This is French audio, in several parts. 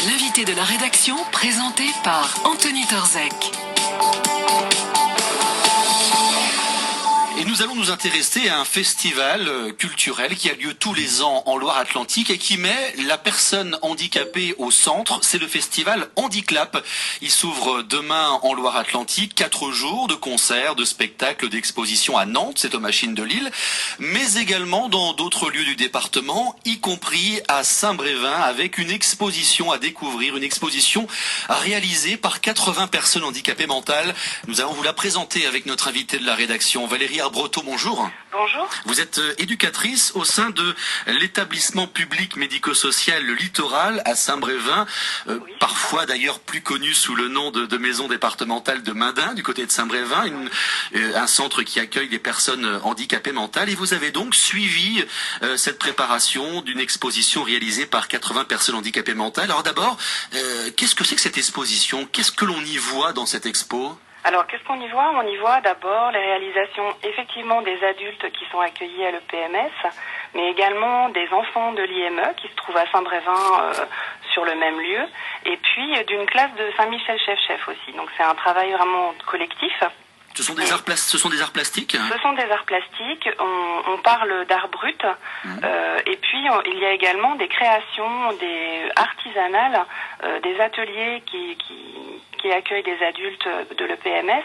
L'invité de la rédaction, présenté par Anthony Torzek. Et nous allons nous intéresser à un festival culturel qui a lieu tous les ans en Loire-Atlantique et qui met la personne handicapée au centre. C'est le festival Handiclap. Il s'ouvre demain en Loire-Atlantique. 4 jours de concerts, de spectacles, d'expositions à Nantes, c'est aux Machines de Lille, mais également dans d'autres lieux du département, y compris à Saint-Brévin, avec une exposition à découvrir, une exposition réalisée par 80 personnes handicapées mentales. Nous allons vous la présenter avec notre invité de la rédaction, Valérie Arbreto, bonjour. Bonjour. Vous êtes éducatrice au sein de l'établissement public médico-social Le Littoral à Saint-Brévin, Oui. Parfois d'ailleurs plus connu sous le nom de maison départementale de Mendin, du côté de Saint-Brévin, un centre qui accueille des personnes handicapées mentales. Et vous avez donc suivi cette préparation d'une exposition réalisée par 80 personnes handicapées mentales. Alors d'abord, qu'est-ce que c'est que cette exposition? Qu'est-ce que l'on y voit dans cette expo? Alors, qu'est-ce qu'on y voit? On y voit d'abord les réalisations effectivement des adultes qui sont accueillis à l'EPMS, mais également des enfants de l'IME qui se trouvent à Saint-Brévin sur le même lieu, et puis d'une classe de Saint-Michel-Chef-Chef aussi. Donc c'est un travail vraiment collectif. Ce sont des arts plastiques? Ce sont des arts plastiques, on parle d'art brut, et puis il y a également des créations, des artisanales, des ateliers qui accueillent des adultes de l'EPMS,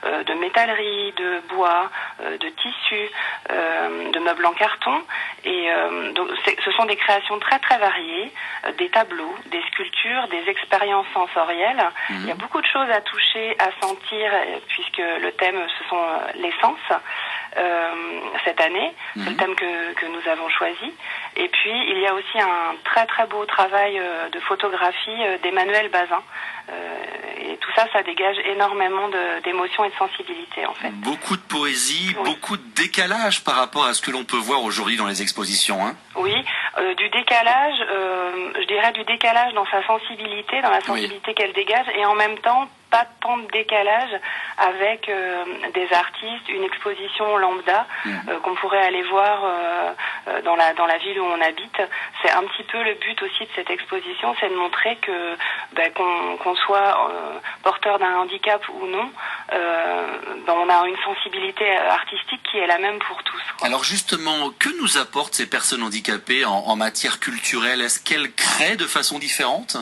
de métallerie, de bois, de tissu, de meubles en carton. Et donc ce sont des créations très très variées, des tableaux, des sculptures, des expériences sensorielles. Il y a beaucoup de choses à toucher, à sentir, puisque le thème ce sont les sens. Cette année, c'est le thème que nous avons choisi. Et puis il y a aussi un très très beau travail de photographie d'Emmanuel Bazin. Et tout ça, ça dégage énormément d'émotions et de sensibilité en fait. Beaucoup de poésie, Oui. beaucoup de décalage par rapport à ce que l'on peut voir aujourd'hui dans les expositions, hein. Oui, du décalage, je dirais du décalage dans sa sensibilité, dans la sensibilité qu'elle dégage, et en même temps pas tant de décalage avec des artistes, une exposition lambda qu'on pourrait aller voir dans la ville où on habite. C'est un petit peu le but aussi de cette exposition, c'est de montrer que qu'on soit porteur d'un handicap ou non, on a une sensibilité artistique qui est la même pour tous, quoi. Alors justement, que nous apportent ces personnes handicapées en matière culturelle? Est-ce qu'elles créent de façon différente?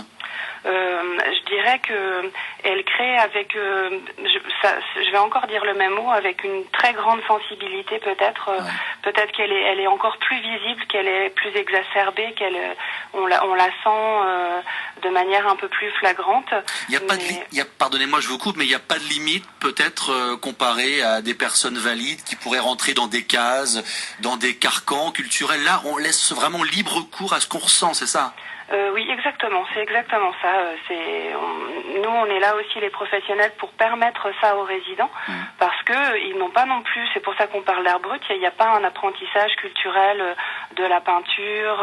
Je dirais que elle crée avec, je vais encore dire le même mot, avec une très grande sensibilité peut-être. Peut-être qu'elle est encore plus visible, qu'elle est plus exacerbée, on la sent de manière un peu plus flagrante. Pardonnez-moi, je vous coupe, mais il n'y a pas de limite peut-être comparé à des personnes valides qui pourraient rentrer dans des cases, dans des carcans culturels. Là, on laisse vraiment libre cours à ce qu'on ressent, c'est ça? Oui, exactement. C'est exactement ça. Nous, on est là aussi les professionnels pour permettre ça aux résidents, parce que ils n'ont pas non plus. C'est pour ça qu'on parle d'art brut. Il n'y a pas un apprentissage culturel de la peinture.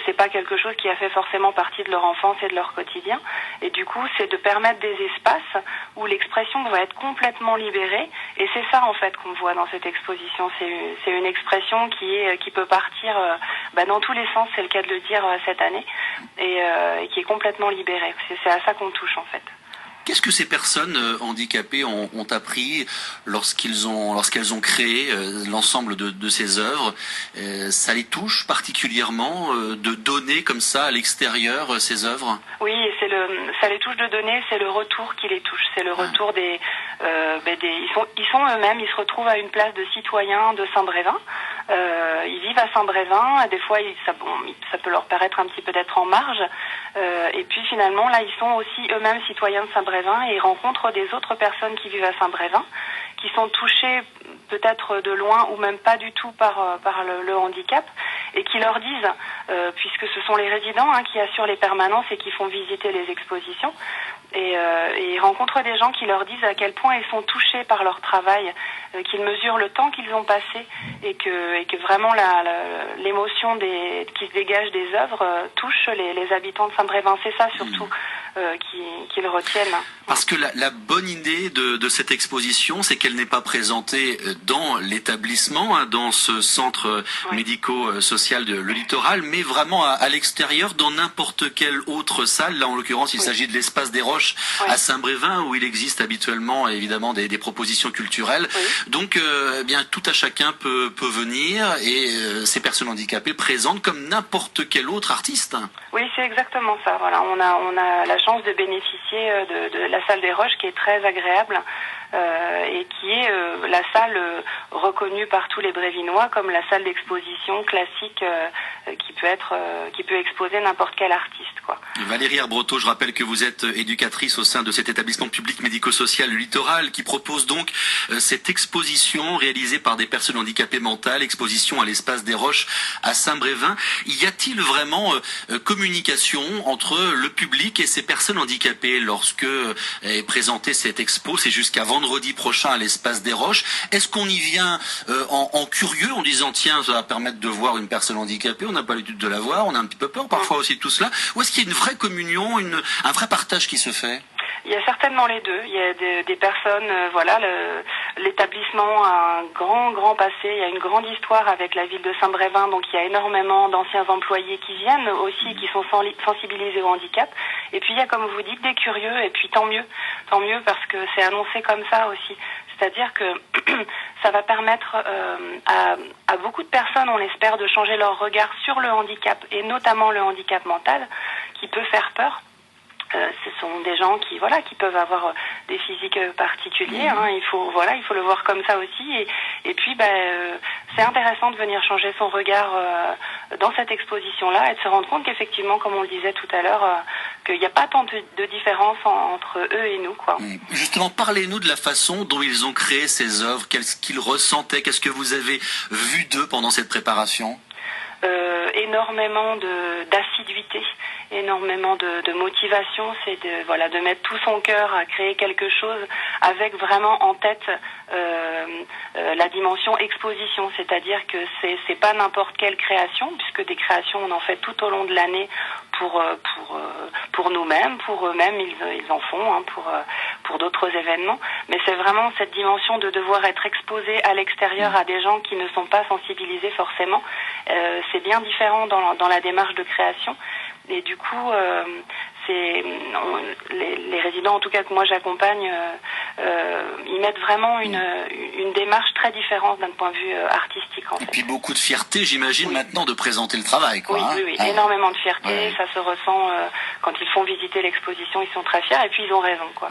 C'est pas quelque chose qui a fait forcément partie de leur enfance et de leur quotidien. Et du coup, c'est de permettre des espaces où l'expression va être complètement libérée. Et c'est ça en fait qu'on voit dans cette exposition. C'est une expression qui peut partir dans tous les sens. C'est le cas de le dire cette année, et qui est complètement libérée. C'est à ça qu'on touche en fait. Qu'est-ce que ces personnes handicapées ont appris lorsqu'elles ont créé l'ensemble de ces œuvres? Ça les touche particulièrement de donner comme ça à l'extérieur ces œuvres? Oui, ça les touche de donner, c'est le retour qui les touche, c'est le retour ils sont eux-mêmes, ils se retrouvent à une place de citoyens de Saint-Brévin. Ils vivent à Saint-Brévin, et des fois ça peut leur paraître un petit peu d'être en marge, et puis finalement là ils sont aussi eux-mêmes citoyens de Saint-Brévin, et ils rencontrent des autres personnes qui vivent à Saint-Brévin, qui sont touchées peut-être de loin ou même pas du tout par le handicap, et qui leur disent, puisque ce sont les résidents qui assurent les permanences et qui font visiter les expositions, et ils rencontrent des gens qui leur disent à quel point ils sont touchés par leur travail, qu'ils mesurent le temps qu'ils ont passé, et que vraiment l'émotion qui se dégage des œuvres touche les habitants de Saint-Brévin. C'est ça surtout qu'ils retiennent. Parce que la bonne idée de cette exposition, c'est qu'elle n'est pas présentée dans l'établissement, hein, dans ce centre médico-social de le Littoral, mais vraiment à l'extérieur, dans n'importe quelle autre salle. Là, en l'occurrence, il s'agit de l'espace des Roches à Saint-Brévin, où il existe habituellement, évidemment, des propositions culturelles. Donc, eh bien, tout à chacun peut venir et ces personnes handicapées présentent comme n'importe quel autre artiste. Oui, c'est exactement ça. Voilà, on a la chance de bénéficier de la salle des Roches, qui est très agréable et qui est la salle reconnue par tous les Brévinois comme la salle d'exposition classique qui peut exposer n'importe quel artiste, quoi. Valérie Arbroto, je rappelle que vous êtes éducatrice au sein de cet établissement public médico-social Littoral, qui propose donc cette exposition réalisée par des personnes handicapées mentales, exposition à l'espace des Roches à Saint-Brévin. Y a-t-il vraiment communication entre le public et ces personnes handicapées lorsque est présentée cette expo? C'est jusqu'à vendredi prochain à l'espace des Roches. Est-ce qu'on y vient en curieux, en disant tiens, ça va permettre de voir une personne handicapée, on n'a pas l'habitude de la voir, on a un petit peu peur parfois aussi de tout cela, ou est-ce qu'il y a une vraie communion, un vrai partage qui se fait? Il y a certainement les deux. Il y a des personnes, l'établissement a un grand passé, il y a une grande histoire avec la ville de Saint-Brévin, donc il y a énormément d'anciens employés qui viennent aussi, qui sont sensibilisés au handicap. Et puis il y a, comme vous dites, des curieux, et puis tant mieux parce que c'est annoncé comme ça aussi. C'est-à-dire que ça va permettre à beaucoup de personnes, on espère, de changer leur regard sur le handicap, et notamment le handicap mental, qui peut faire peur. Ce sont des gens qui peuvent avoir des physiques particuliers, hein, il faut le voir comme ça aussi, et puis c'est intéressant de venir changer son regard dans cette exposition-là, et de se rendre compte qu'effectivement, comme on le disait tout à l'heure, qu'il n'y a pas tant de différence entre eux et nous, quoi. Justement, parlez-nous de la façon dont ils ont créé ces œuvres, qu'est-ce qu'ils ressentaient, qu'est-ce que vous avez vu d'eux pendant cette préparation? Énormément d'assiduité, énormément de motivation, c'est de mettre tout son cœur à créer quelque chose avec vraiment en tête la dimension exposition, c'est-à-dire que c'est pas n'importe quelle création, puisque des créations on en fait tout au long de l'année pour nous-mêmes, pour eux-mêmes ils en font, hein, pour d'autres événements, mais c'est vraiment cette dimension de devoir être exposé à l'extérieur à des gens qui ne sont pas sensibilisés forcément. C'est bien différent dans la démarche de création, et du coup les résidents, en tout cas que moi j'accompagne, ils mettent vraiment une démarche très différente d'un point de vue artistique, en fait. Et puis beaucoup de fierté, j'imagine, maintenant de présenter le travail, quoi. Oui, énormément de fierté, ça se ressent quand ils font visiter l'exposition, ils sont très fiers, et puis ils ont raison, quoi.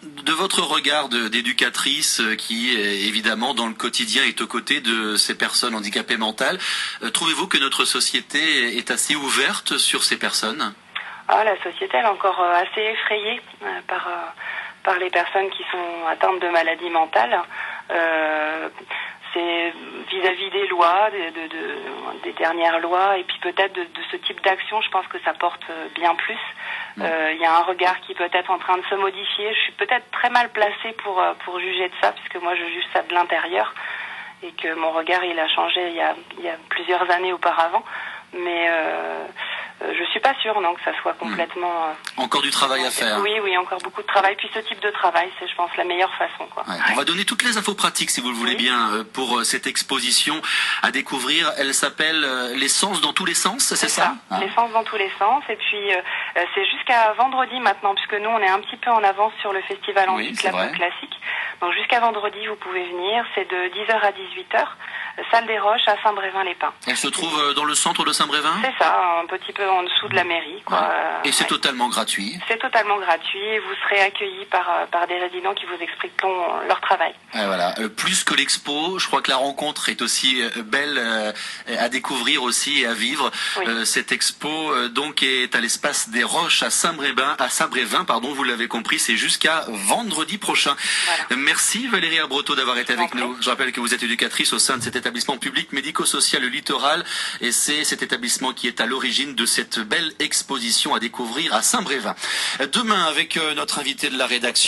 De votre regard d'éducatrice qui, évidemment, dans le quotidien est aux côtés de ces personnes handicapées mentales, trouvez-vous que notre société est assez ouverte sur ces personnes? La société elle est encore assez effrayée par les personnes qui sont atteintes de maladies mentales. C'est vis-à-vis des lois, des dernières lois, et puis peut-être de ce type d'action, je pense que ça porte bien plus. Il y a un regard qui peut être en train de se modifier. Je suis peut-être très mal placée pour juger de ça, puisque moi je juge ça de l'intérieur, et que mon regard il a changé il y a plusieurs années auparavant. Mais je suis pas sûre, non, que ça soit complètement... Encore du travail à faire. Oui, encore beaucoup de travail. Puis ce type de travail, c'est, je pense, la meilleure façon, quoi. On va donner toutes les infos pratiques, si vous le voulez bien, pour cette exposition à découvrir. Elle s'appelle Les sens dans tous les sens, c'est ça, Les sens dans tous les sens. Et puis, c'est jusqu'à vendredi maintenant, puisque nous, on est un petit peu en avance sur le festival Handiclap classique. Donc jusqu'à vendredi, vous pouvez venir. C'est de 10h à 18h. Salle des Roches à Saint-Brévin-les-Pins. Elle se trouve dans le centre de Saint-Brévin? C'est ça, un petit peu en dessous de la mairie, quoi. Et c'est totalement gratuit? C'est totalement gratuit, et vous serez accueillis par des résidents qui vous expliqueront leur travail. Et voilà, plus que l'expo, je crois que la rencontre est aussi belle à découvrir aussi et à vivre. Cette expo donc est à l'espace des Roches à Saint-Brévin, vous l'avez compris, c'est jusqu'à vendredi prochain. Voilà. Merci Valérie Arbroto d'avoir été avec nous. Je rappelle que vous êtes éducatrice au sein de cet établissement public médico-social Littoral, et c'est cet établissement qui est à l'origine de cette belle exposition à découvrir à Saint-Brévin. Demain, avec notre invité de la rédaction,